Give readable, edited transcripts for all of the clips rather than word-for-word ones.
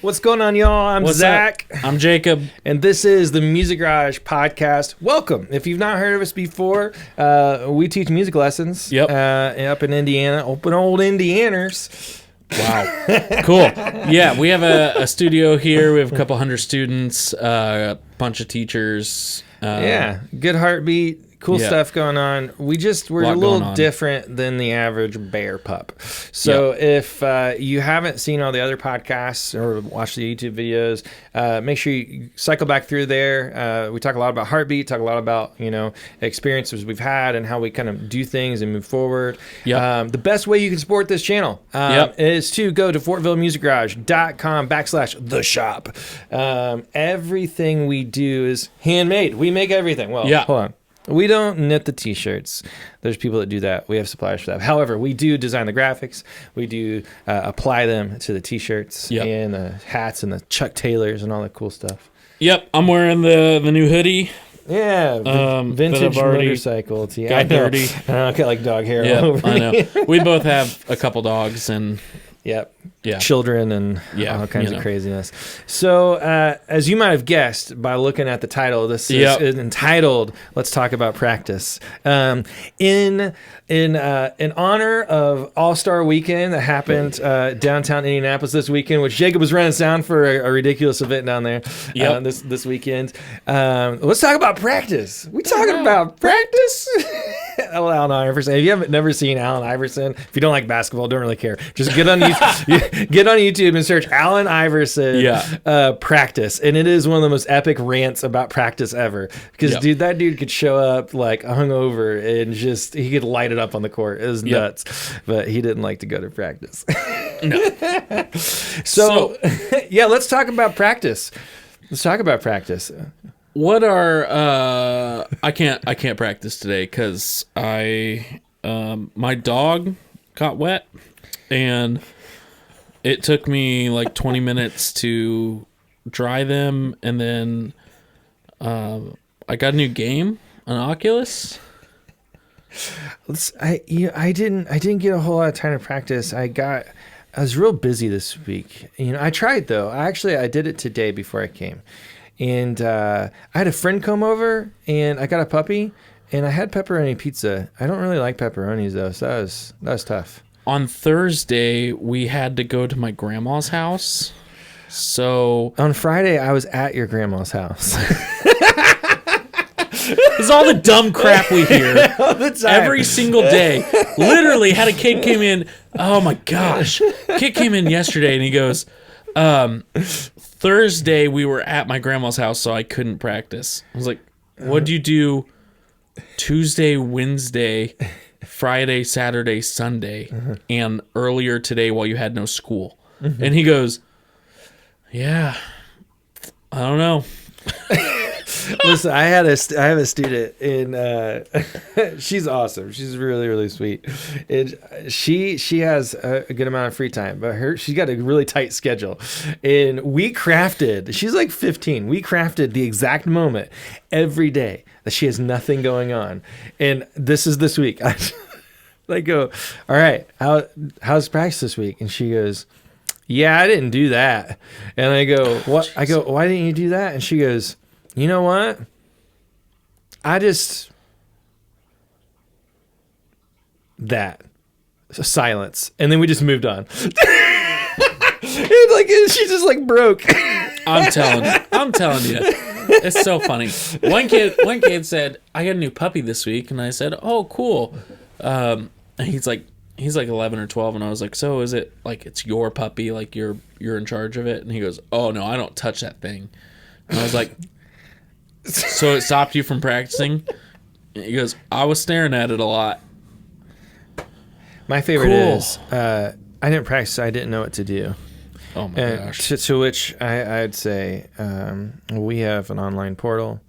What's going on, y'all? I'm Zach. I'm Jacob. And this is the Music Garage podcast. Welcome. If you've not heard of us before, we teach music lessons up in Indiana. Open old Indianers. Wow. Cool. Yeah, we have a studio here. We have a couple hundred students, a bunch of teachers. Good heartbeat. Cool stuff going on. We're a little different than the average bear pup. So if you haven't seen all the other podcasts or watched the YouTube videos, make sure you cycle back through there. We talk a lot about heartbeat, talk a lot about, experiences we've had and how we kind of do things and move forward. The best way you can support this channel is to go to fortvillemusicgarage.com/the shop. Everything we do is handmade. We make everything. Well, hold on. We don't knit the t-shirts. There's people that do that. We have suppliers for that. However, we do design the graphics. We do apply them to the t-shirts and the hats and the Chuck Taylors and all that cool stuff. Yep, I'm wearing the new hoodie. Yeah, vintage motorcycle tee. Got dirty. I got like dog hair all over I know. We both have a couple dogs and... children and all kinds of craziness. So, as you might have guessed by looking at the title, this is entitled "Let's Talk About Practice." In honor of All-Star Weekend that happened downtown Indianapolis this weekend, which Jacob was running sound for a ridiculous event down there this weekend. Let's talk about practice. We talking about practice? Allen Iverson. If you haven't never seen Allen Iverson, if you don't like basketball, don't really care. Just get on YouTube and search Allen Iverson practice, and it is one of the most epic rants about practice ever. Because that dude could show up like hungover and he could light it up on the court. It was nuts, but he didn't like to go to practice. No. So let's talk about practice. What are I can't practice today because my dog got wet and it took me like 20 minutes to dry them, and then I got a new game on Oculus. I didn't get a whole lot of time to practice. I was real busy this week. I tried though. I did it today before I came. And I had a friend come over, and I got a puppy, and I had pepperoni pizza. I don't really like pepperonis, though, so that was tough. On Thursday, we had to go to my grandma's house. So on Friday, I was at your grandma's house. It's all the dumb crap we hear all the time. Every single day. Literally, had a kid came in. Oh, my gosh. Kid came in yesterday, and he goes... Thursday we were at my grandma's house, so I couldn't practice. I was like, what'd you do Tuesday, Wednesday, Friday, Saturday, Sunday, and earlier today while you had no school? And he goes, I don't know. Listen, I have a student, and she's awesome. She's really, really sweet. And she has a good amount of free time, but she's got a really tight schedule. And she's like 15. We crafted the exact moment every day that she has nothing going on. And this is this week. I go, all right, how's practice this week? And she goes, I didn't do that. And I go, what? I go, why didn't you do that? And she goes, you know what? Silence. And then we just moved on. She just like broke. I'm telling you. It's so funny. One kid said, I got a new puppy this week. And I said, oh, cool. And he's like 11 or 12. And I was like, so is it like it's your puppy? Like you're in charge of it? And he goes, oh, no, I don't touch that thing. And I was like... So it stopped you from practicing? He goes, I was staring at it a lot. My favorite is, I didn't practice, so I didn't know what to do. Oh my gosh. To which I'd say, we have an online portal.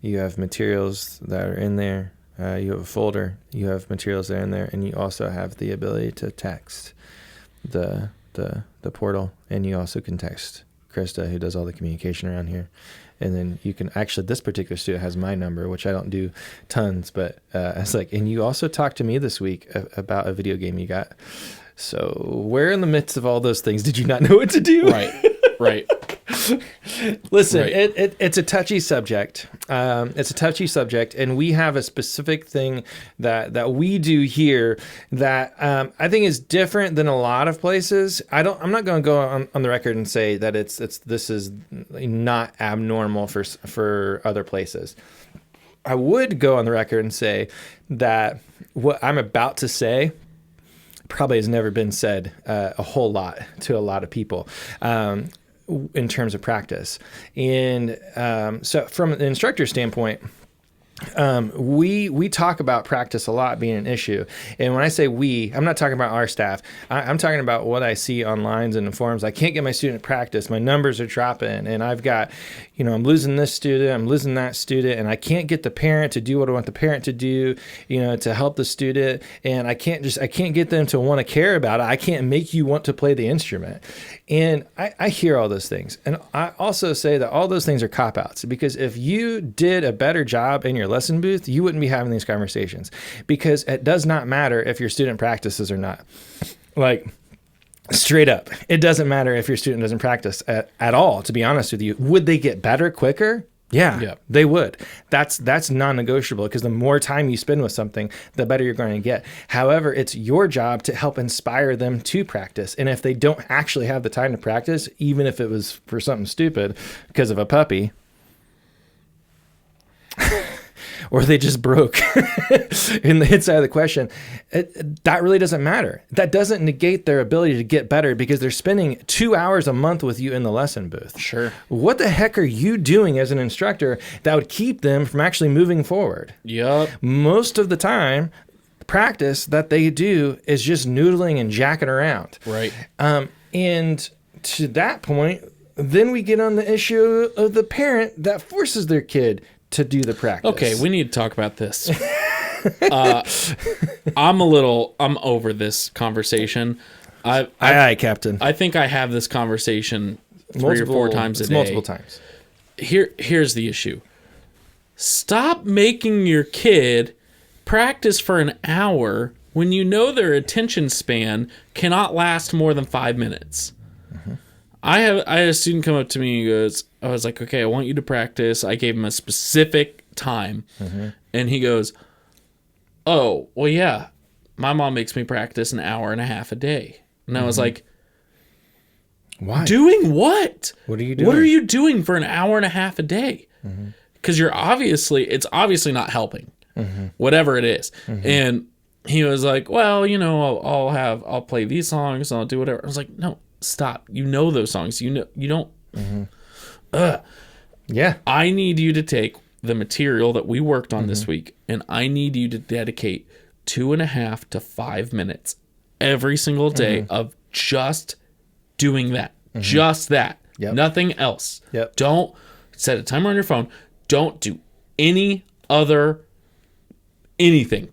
You have materials that are in there. You have a folder. You have materials that are in there. And you also have the ability to text the portal. And you also can text Krista, who does all the communication around here. And then you can this particular student has my number, which I don't do tons, but it's like, and you also talked to me this week about a video game you got. So where in the midst of all those things did you not know what to do? Right. Right. Listen, right. It's a touchy subject. It's a touchy subject, and we have a specific thing that we do here that I think is different than a lot of places. I'm not going to go on the record and say that this is not abnormal for other places. I would go on the record and say that what I'm about to say probably has never been said a whole lot to a lot of people. In terms of practice. And so from an instructor standpoint, we talk about practice a lot being an issue. And when I say we, I'm not talking about our staff. I'm talking about what I see online and in forums. I can't get my student to practice. My numbers are dropping, and I've got, I'm losing this student, I'm losing that student, and I can't get the parent to do what I want the parent to do, to help the student. And I can't get them to want to care about it. I can't make you want to play the instrument. And I hear all those things. And I also say that all those things are cop-outs, because if you did a better job in your lesson booth, you wouldn't be having these conversations, because it does not matter if your student practices or not. Like, straight up, it doesn't matter if your student doesn't practice at all, to be honest with you. Would they get better quicker? Yeah, they would. That's non-negotiable, because the more time you spend with something, the better you're going to get. However, it's your job to help inspire them to practice. And if they don't actually have the time to practice, even if it was for something stupid because of a puppy, or they just broke in the hit side of the question, that really doesn't matter. That doesn't negate their ability to get better, because they're spending 2 hours a month with you in the lesson booth. Sure. What the heck are you doing as an instructor that would keep them from actually moving forward? Yep. Most of the time, practice that they do is just noodling and jacking around. Right. And to that point, then we get on the issue of the parent that forces their kid to do the practice. Okay, we need to talk about this. I'm over this conversation. Aye, Captain. I think I have this conversation three or four times a day. Multiple times. Here's the issue. Stop making your kid practice for an hour when you know their attention span cannot last more than 5 minutes. Mm-hmm. I had a student come up to me and goes, I was like, okay, I want you to practice. I gave him a specific time. Mm-hmm. And he goes, oh, well, yeah, my mom makes me practice an hour and a half a day. And I was like, why? Doing what? What are you doing? What are you doing for an hour and a half a day? Because it's obviously not helping, whatever it is. And he was like, well, I'll play these songs and I'll do whatever. I was like, no, stop. You know those songs. You don't. Yeah. I need you to take the material that we worked on this week, and I need you to dedicate 2.5 to 5 minutes every single day of just doing that. Just that. Yep. Nothing else. Yep. Don't set a timer on your phone. Don't do anything.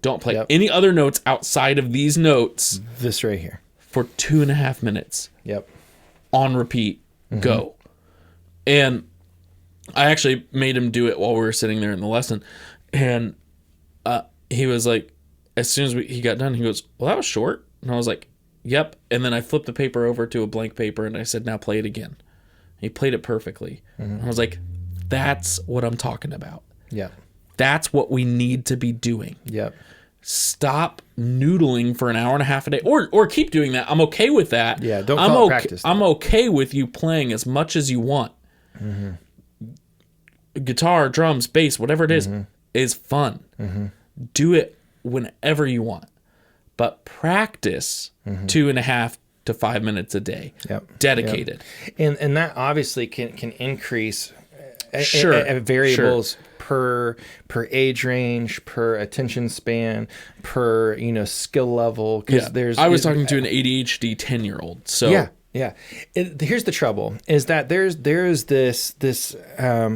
Don't play any other notes outside of these notes. This right here. For 2.5 minutes. Yep. On repeat. Go. And I actually made him do it while we were sitting there in the lesson. And he was like, as soon as he got done, he goes, well, that was short. And I was like, yep. And then I flipped the paper over to a blank paper and I said, now play it again. He played it perfectly. I was like, that's what I'm talking about. Yeah. That's what we need to be doing. Yep. Stop noodling for an hour and a half a day, or keep doing that. I'm okay with that. Yeah, don't call it practice. I'm okay with you playing as much as you want. Guitar, drums, bass, whatever it is fun. Do it whenever you want, but practice 2.5 to 5 minutes a day. Dedicated. And that obviously can increase variables. Sure. Per age range, per attention span, per skill level. Because I was talking to an ADHD 10-year-old. So yeah. Here's the trouble: is that there's this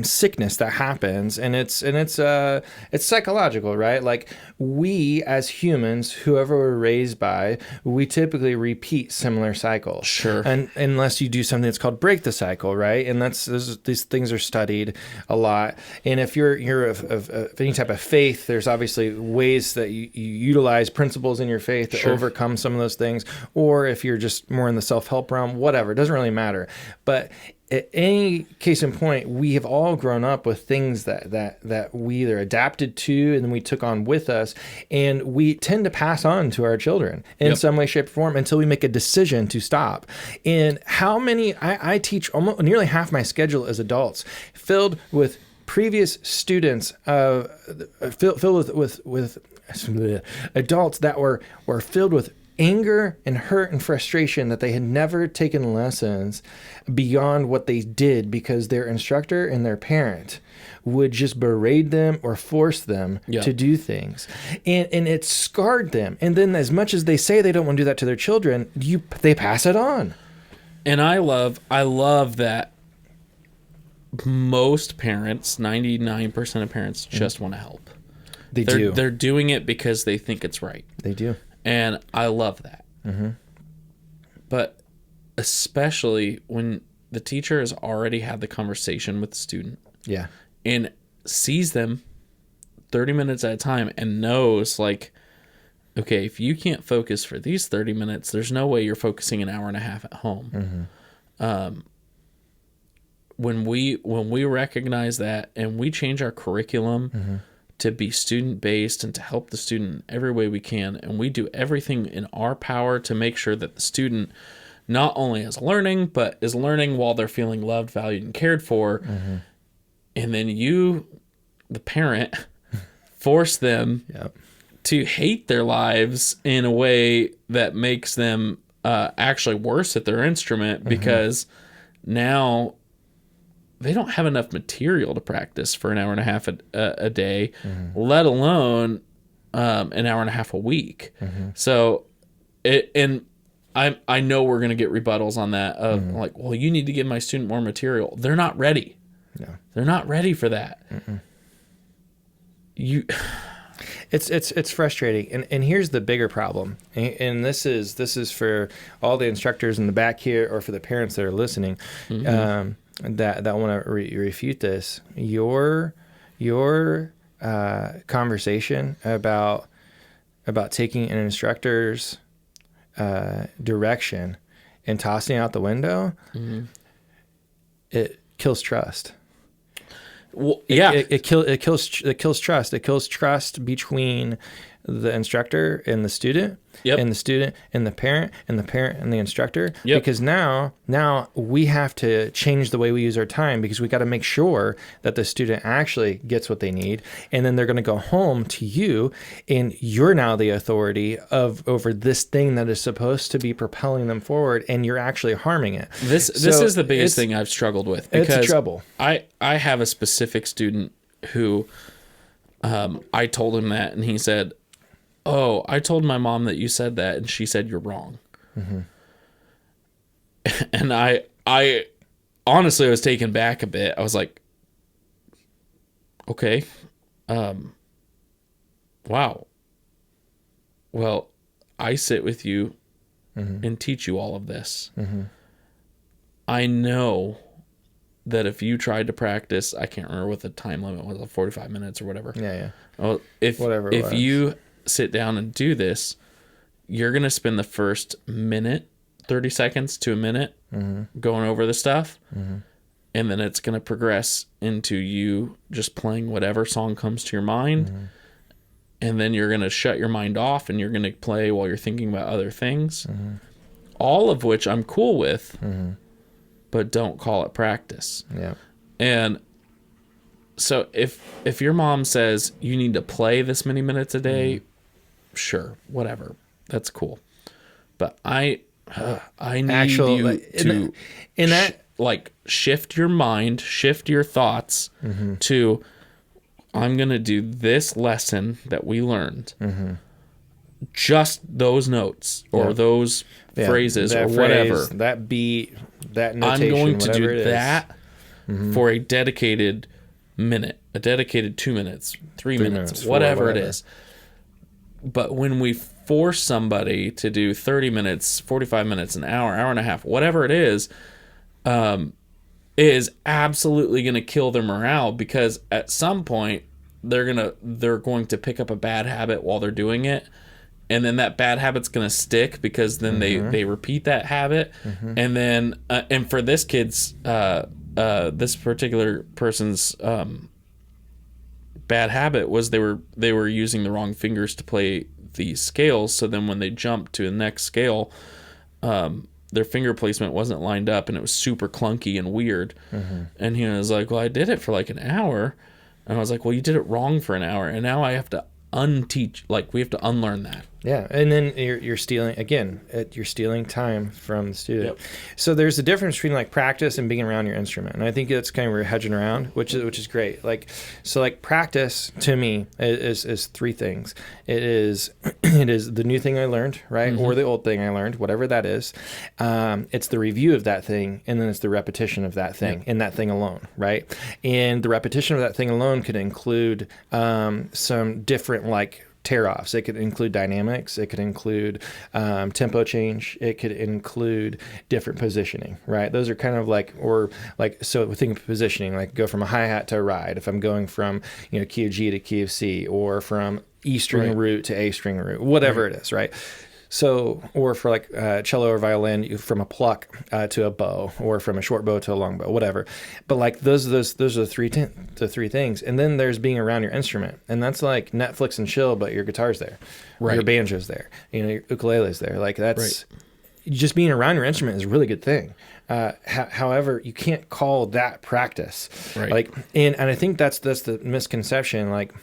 sickness that happens, and it's psychological, right? Like, we as humans, whoever we're raised by, we typically repeat similar cycles. Sure. And unless you do something that's called break the cycle, right? And these things are studied a lot. And if you're of any type of faith, there's obviously ways that you utilize principles in your faith to overcome some of those things. Or if you're just more in the self-help realm, whatever, it doesn't really matter. But any case in point, we have all grown up with things that we either adapted to and then we took on with us, and we tend to pass on to our children in some way, shape, or form until we make a decision to stop. And how many, I teach almost nearly half my schedule as adults filled with previous students, filled with adults that were filled with anger and hurt and frustration that they had never taken lessons beyond what they did because their instructor and their parent would just berate them or force them to do things. And it scarred them. And then as much as they say they don't want to do that to their children, they pass it on. And I love that most parents, 99% of parents, just want to help. They're doing it because they think it's right. They do. And I love that. Mm-hmm. But especially when the teacher has already had the conversation with the student. Yeah. And sees them 30 minutes at a time and knows, like, okay, if you can't focus for these 30 minutes, there's no way you're focusing an hour and a half at home. Mm-hmm. When we recognize that and we change our curriculum to be student-based and to help the student every way we can, and we do everything in our power to make sure that the student not only is learning, but is learning while they're feeling loved, valued, and cared for, and then you, the parent, force them to hate their lives in a way that makes them actually worse at their instrument because now they don't have enough material to practice for an hour and a half a day, let alone an hour and a half a week. So, I know we're going to get rebuttals on that of like, well, you need to give my student more material. They're not ready. No. They're not ready for that. It's frustrating, and here's the bigger problem, and this is for all the instructors in the back here, or for the parents that are listening. That want to refute this. Your conversation about taking an instructor's direction and tossing it out the window, it kills trust. Well, yeah, it kills trust. It kills trust between the instructor and the student, and the student and the parent, and the parent and the instructor. Because now we have to change the way we use our time, because we got to make sure that the student actually gets what they need, and then they're going to go home to you, and you're now the authority over this thing that is supposed to be propelling them forward, and you're actually harming it. This is the biggest thing I've struggled with, because it's trouble. I have a specific student who I told him that, and he said, "Oh, I told my mom that you said that, and she said you're wrong." And I honestly was taken back a bit. I was like, okay, wow. Well, I sit with you and teach you all of this. I know that if you tried to practice, I can't remember what the time limit was, 45 minutes or whatever. Well, if you sit down and do this, you're going to spend the first minute, 30 seconds to a minute going over the stuff. And then it's going to progress into you just playing whatever song comes to your mind. And then you're going to shut your mind off and you're going to play while you're thinking about other things. All of which I'm cool with, but don't call it practice. And so if your mom says you need to play this many minutes a day, sure, whatever, that's cool. But I need you to shift your mind, shift your thoughts to, I'm gonna do this lesson that we learned, just those notes or those phrases or whatever, that beat, that notation, I'm going to do that for a dedicated minute, a dedicated 2 minutes, 3 minutes, whatever it is. But when we force somebody to do 30 minutes, 45 minutes, an hour, hour and a half, whatever it is absolutely going to kill their morale, because at some point they're going to pick up a bad habit while they're doing it, and then that bad habit's gonna stick because then they repeat that habit, and then and for this kid's this particular person's bad habit was they were using the wrong fingers to play the scales, so then when they jumped to the next scale, their finger placement wasn't lined up and it was super clunky and weird. And he was like, well, I did it for like an hour, and I was like, well, you did it wrong for an hour, and now I have to unteach, like we have to unlearn that. Yeah, and then you're stealing again. You're stealing time from the student. Yep. So there's a difference between like practice and being around your instrument, and I think that's kind of where you're hedging around, which is great. Like practice to me is three things. It is the new thing I learned, right, or the old thing I learned, whatever that is. It's the review of that thing, and then it's the repetition of that thing, and that thing alone, right? And the repetition of that thing alone could include some different like tear-offs. It could include dynamics. It could include tempo change. It could include different positioning, right? Those are kind of so think of positioning, like go from a hi-hat to a ride. If I'm going from, key of G to key of C, or from E string root to A string root, whatever it is, right? So, or for like cello or violin, from a pluck to a bow, or from a short bow to a long bow, whatever. But like those are the three things. And then there's being around your instrument, and that's like Netflix and chill, but your guitar's there, your banjo's there, your ukulele's there. Like that's just being around your instrument is a really good thing. However, you can't call that practice. Right. Like, and I think that's the misconception. Like,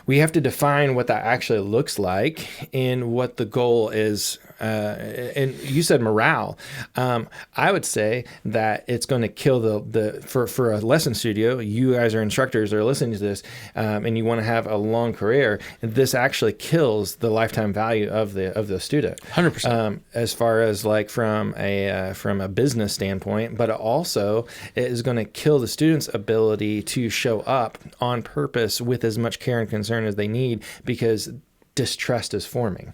we have to define what that actually looks like and what the goal is. And you said morale. I would say that it's going to kill for a lesson studio. You guys are instructors that are listening to this, and you want to have a long career. This actually kills the lifetime value of the student. 100%. As far as like from a business standpoint, but also it is going to kill the student's ability to show up on purpose with as much care and concern as they need, because distrust is forming.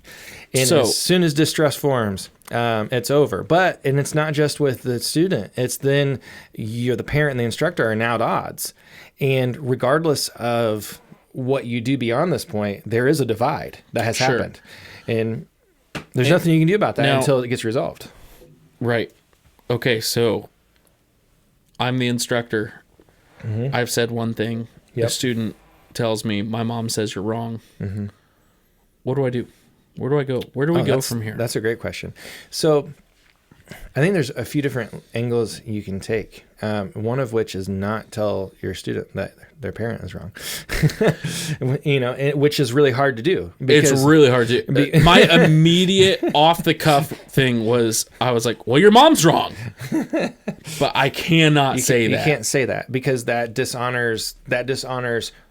And as soon as distrust forms, it's over. And it's not just with the student. It's then the parent and the instructor are now at odds. And regardless of what you do beyond this point, there is a divide that has happened. And there's nothing you can do about that until it gets resolved. Right. Okay, so I'm the instructor. I've said one thing. The student tells me, my mom says you're wrong. What do I do? Where do I go? Where do we go from here? That's a great question. So I think there's a few different angles you can take. One of which is not tell your student that their parent is wrong, which is really hard to do. It's really hard to do. My immediate off the cuff thing was, I was like, well, your mom's wrong. But I cannot say that. You can't say that, because that dishonors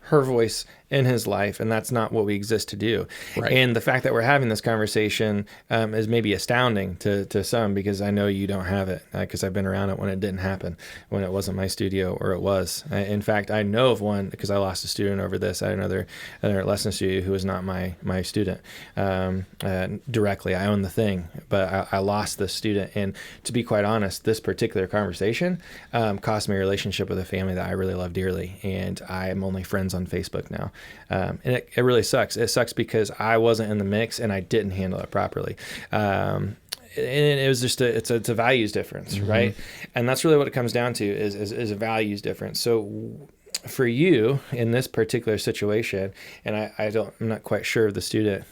her voice in his life, and that's not what we exist to do. Right. And the fact that we're having this conversation is maybe astounding to some, because I know you don't have it, because I've been around it when it didn't happen, when it wasn't my studio, or it was. In fact, I know of one, because I lost a student over this. I had another lesson studio who was not my student directly. I own the thing, but I lost this student. And to be quite honest, this particular conversation cost me a relationship with a family that I really love dearly, and I'm only friends on Facebook now. And it really sucks. It sucks because I wasn't in the mix and I didn't handle it properly. And it was just it's a values difference, right? And that's really what it comes down to is a values difference. So for you in this particular situation, and I'm not quite sure of the student.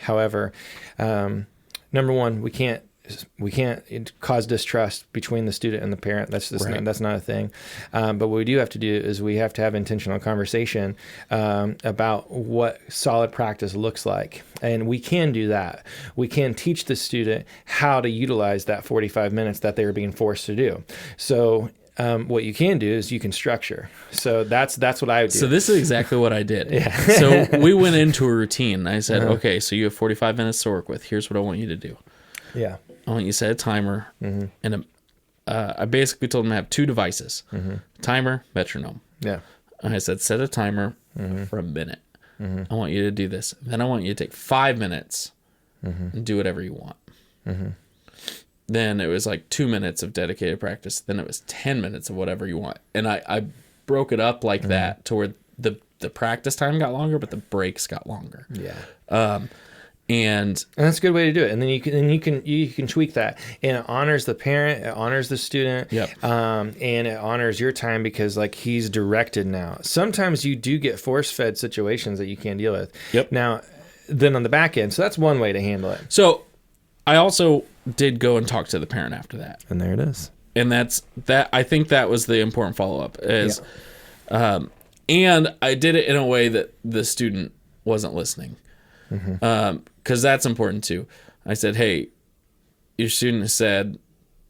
However, number one, we can't cause distrust between the student and the parent. That's just that's not a thing. But what we do have to do is we have to have intentional conversation about what solid practice looks like. And we can do that. We can teach the student how to utilize that 45 minutes that they were being forced to do. So what you can do is you can structure. So that's what I would do. So this is exactly what I did. So we went into a routine. I said, okay, so you have 45 minutes to work with. Here's what I want you to do. Yeah. I want you to set a timer, and I basically told him to have two devices, timer, metronome. Yeah. And I said, set a timer for a minute. I want you to do this. Then I want you to take 5 minutes and do whatever you want. Then it was like 2 minutes of dedicated practice. Then it was 10 minutes of whatever you want. And I broke it up like that to where the the practice time got longer, but the breaks got longer. Yeah. And that's a good way to do it. And then you can tweak that, and it honors the parent, it honors the student, and it honors your time because like he's directed now. Sometimes you do get force-fed situations that you can't deal with. Yep. Now, then on the back end, so that's one way to handle it. So I also did go and talk to the parent after that. And there it is. And I think that was the important follow-up is, and I did it in a way that the student wasn't listening. Because that's important too. I said, hey, your student has said,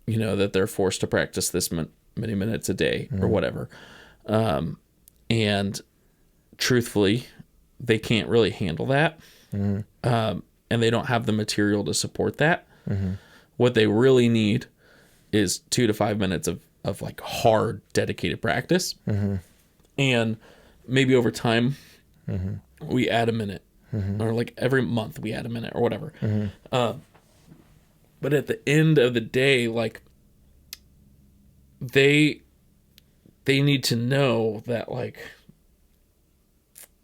that they're forced to practice this many minutes a day or whatever. And truthfully, they can't really handle that. And they don't have the material to support that. What they really need is 2 to 5 minutes of like hard, dedicated practice. And maybe over time, we add a minute. Or like every month we add a minute or whatever. But at the end of the day, like they need to know that like,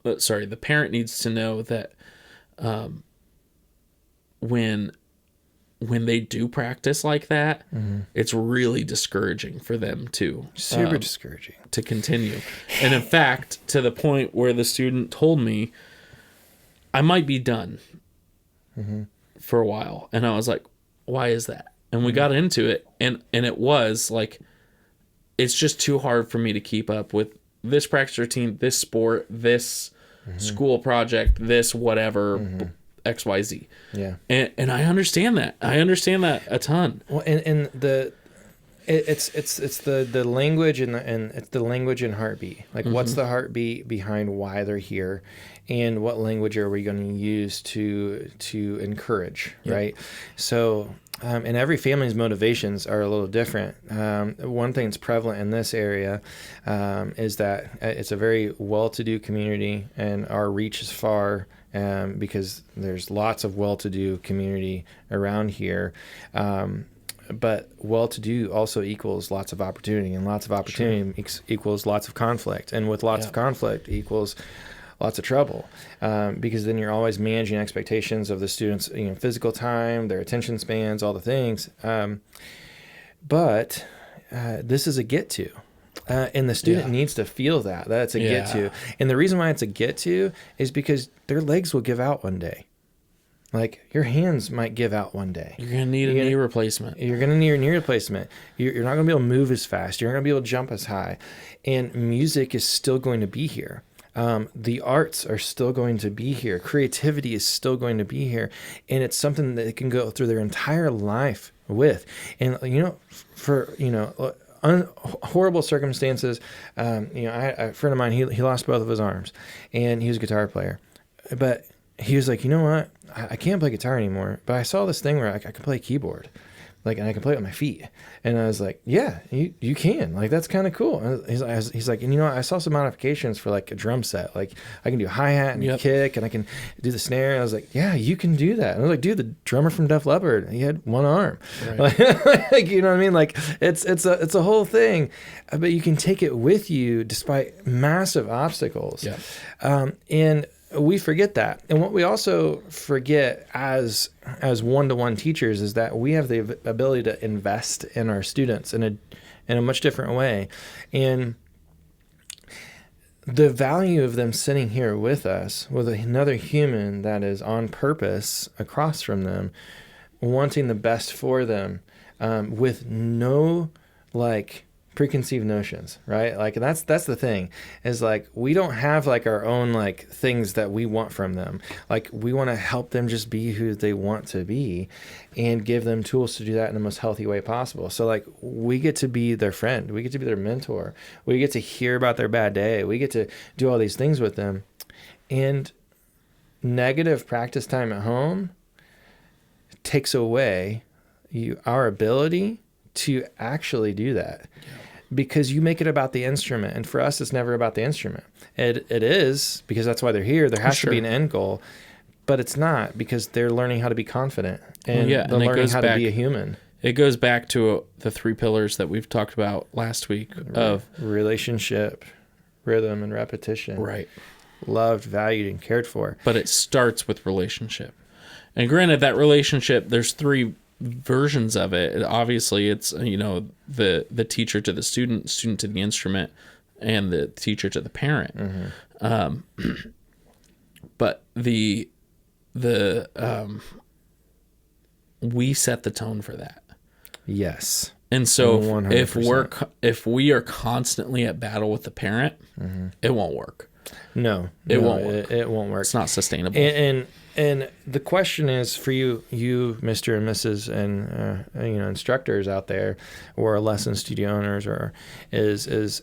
the parent needs to know that when they do practice like that, it's really discouraging for them to super discouraging to continue. And in fact, to the point where the student told me, I might be done for a while. And I was like, why is that? And we got into it, and it was like, it's just too hard for me to keep up with this practice routine, this sport, this school project, this whatever, XYZ. Yeah. And I understand that. I understand that a ton. Well, and it's the language and it's the language and heartbeat. Like, what's the heartbeat behind why they're here, and what language are we going to use to encourage, right? So, and every family's motivations are a little different. One thing that's prevalent in this area is that it's a very well-to-do community, and our reach is far because there's lots of well-to-do community around here. But well-to-do also equals lots of opportunity, and lots of opportunity equals lots of conflict, and with lots of conflict equals lots of trouble, because then you're always managing expectations of the students, physical time, their attention spans, all the things. But this is a get to. And the student needs to feel that it's a get to. And the reason why it's a get to is because their legs will give out one day. Like, your hands might give out one day. You're going to need a knee replacement. You're going to need a knee replacement. You're not going to be able to move as fast. You're not going to be able to jump as high. And music is still going to be here. The arts are still going to be here. Creativity is still going to be here. And it's something that they can go through their entire life with. And, for, horrible circumstances, a friend of mine, he lost both of his arms, and he was a guitar player. But he was like, you know what? I can't play guitar anymore, but I saw this thing where I could play keyboard, and I can play it with my feet. And I was like, yeah, you can. Like, that's kind of cool. And he's like, and I saw some modifications for like a drum set. Like, I can do hi-hat and a kick, and I can do the snare. And I was like, yeah, you can do that. And I was like, dude, the drummer from Def Leppard, he had one arm. Right. Like, you know what I mean? Like, it's a whole thing, but you can take it with you despite massive obstacles. Yeah. And we forget that. And what we also forget as one-to-one teachers is that we have the ability to invest in our students in a much different way. And the value of them sitting here with us, with another human that is on purpose across from them, wanting the best for them, with no preconceived notions, right? Like, that's the thing, is like, we don't have like our own like things that we want from them. Like, we want to help them just be who they want to be, and give them tools to do that in the most healthy way possible. So like, we get to be their friend, we get to be their mentor, we get to hear about their bad day, we get to do all these things with them. And negative practice time at home takes away our ability to actually do that. Because you make it about the instrument. And for us, it's never about the instrument. It is, because that's why they're here. There has to be an end goal. But it's not, because they're learning how to be confident. And they're learning how to be a human. It goes back to the 3 pillars that we've talked about last week of relationship, rhythm, and repetition. Right. loved, valued, and cared for. But it starts with relationship. And granted, that relationship, there's 3 versions of it. Obviously, it's, the teacher to the student to the instrument, and the teacher to the parent. But we set the tone for that. Yes. And so 100%. if we are constantly at battle with the parent, it won't work. No, it won't work. It won't work. It's not sustainable. And the question is for you, Mr. and Mrs. and instructors out there, or lesson studio owners, or is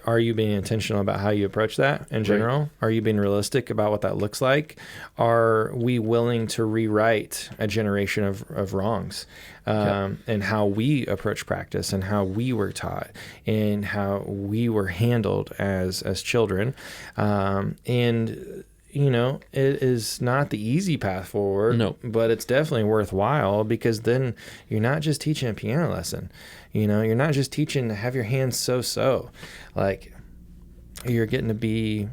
are you being intentional about how you approach that in general? Right. Are you being realistic about what that looks like? Are we willing to rewrite a generation of wrongs, and how we approach practice, and how we were taught, and how we were handled as children? It is not the easy path forward, no, but it's definitely worthwhile, because then you're not just teaching a piano lesson. You're not just teaching to have your hands so. Like, you're getting to be,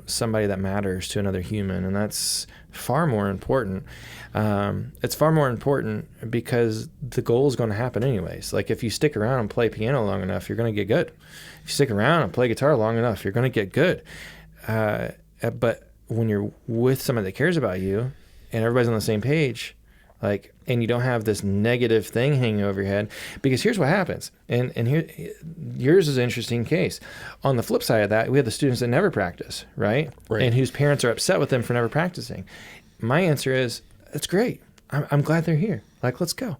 somebody that matters to another human, and that's far more important. It's far more important because the goal is going to happen anyways. Like, if you stick around and play piano long enough, you're going to get good. If you stick around and play guitar long enough, you're going to get good. But when you're with somebody that cares about you and everybody's on the same page, and you don't have this negative thing hanging over your head, because here's what happens. And here, yours is an interesting case. On the flip side of that, we have the students that never practice, right? And whose parents are upset with them for never practicing. My answer is, it's great. I'm glad they're here. Let's go.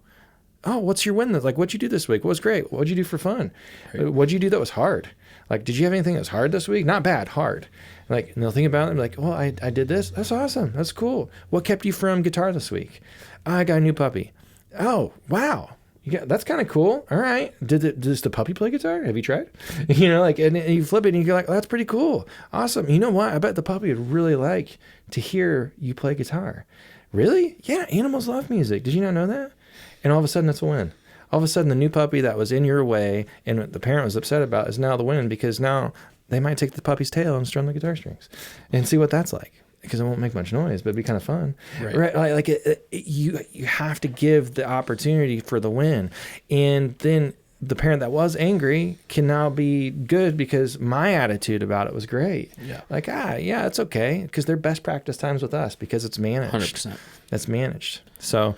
Oh, what's your win? What'd you do this week? What was great? What'd you do for fun? Right. What'd you do that was hard? Did you have anything that was hard this week? Not bad, hard. And they'll think about it and be like, well, I did this. That's awesome. That's cool. What kept you from guitar this week? I got a new puppy. Oh, wow. That's kind of cool. All right. Does the puppy play guitar? Have you tried? And you flip it and you're like, oh, that's pretty cool. Awesome. You know what? I bet the puppy would really like to hear you play guitar. Really? Yeah. Animals love music. Did you not know that? And all of a sudden, that's a win. All of a sudden, the new puppy that was in your way and the parent was upset about is now the win, because now they might take the puppy's tail and strum the guitar strings and see what that's like, because it won't make much noise, but it'd be kind of fun. Right? You have to give the opportunity for the win. And then the parent that was angry can now be good, because my attitude about it was great. Yeah. It's okay, because they're best practice times with us, because it's managed. 100%. That's managed. So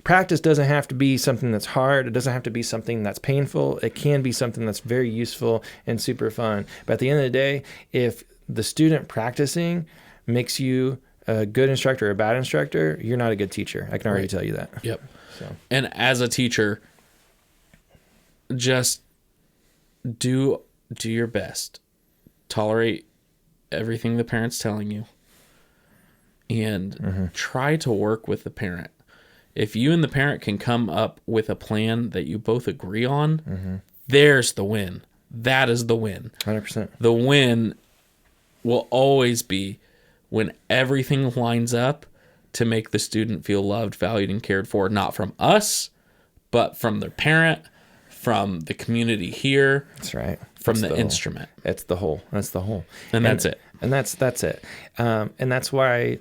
practice doesn't have to be something that's hard. It doesn't have to be something that's painful. It can be something that's very useful and super fun. But at the end of the day, if the student practicing makes you a good instructor or a bad instructor, you're not a good teacher. I can already tell you that. Yep. And as a teacher, just do your best. Tolerate everything the parent's telling you, and try to work with the parent. If you and the parent can come up with a plan that you both agree on, there's the win. That is the win. 100%. The win will always be when everything lines up to make the student feel loved, valued, and cared for, not from us, but from their parent, from the community here. That's right. From the instrument. It's the whole. That's the whole. And that's it. And that's it. And that's why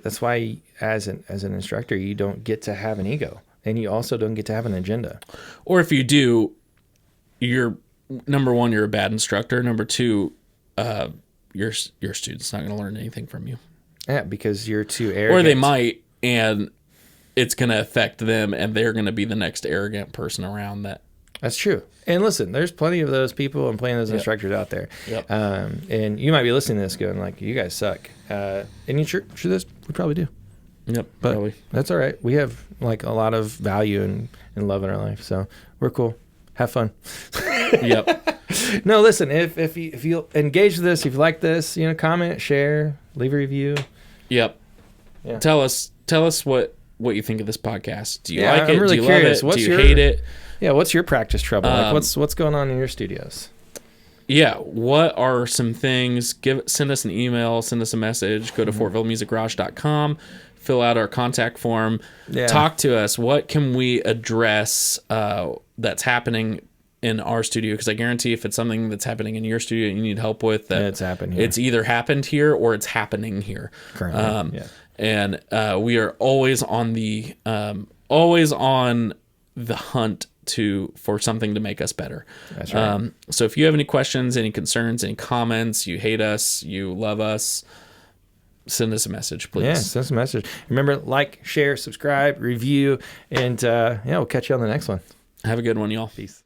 as an instructor, you don't get to have an ego, and you also don't get to have an agenda. Or if you do, you're number one, you're a bad instructor. Number two, your student's not going to learn anything from you. Yeah, because you're too arrogant. Or they might, and it's going to affect them, and they're going to be the next arrogant person around that. That's true. And listen, there's plenty of those people and plenty of those instructors out there. Yep. And you might be listening to this going like, you guys suck. And you sure this? We probably do. Yep. But probably. That's all right. We have a lot of value and love in our life. So we're cool. Have fun. Yep. No, listen, if you engage with this, if you like this, comment, share, leave a review. Yep. Yeah. Tell us what you think of this podcast. Do you like it? I'm really Do you curious. love it? Do you hate it? Yeah, what's your practice trouble? What's going on in your studios? Yeah, what are some things? Send us an email, send us a message. Go to fortvillemusicgarage.com, fill out our contact form. Yeah. Talk to us. What can we address that's happening in our studio, because I guarantee if it's something that's happening in your studio you need help with, that it's happened here. It's either happened here or it's happening here currently. And we are always on the hunt for something to make us better. That's right. So if you have any questions, any concerns, any comments, you hate us, you love us, send us a message, please. Yeah, send us a message. Remember, like, share, subscribe, review, and we'll catch you on the next one. Have a good one, y'all. Peace.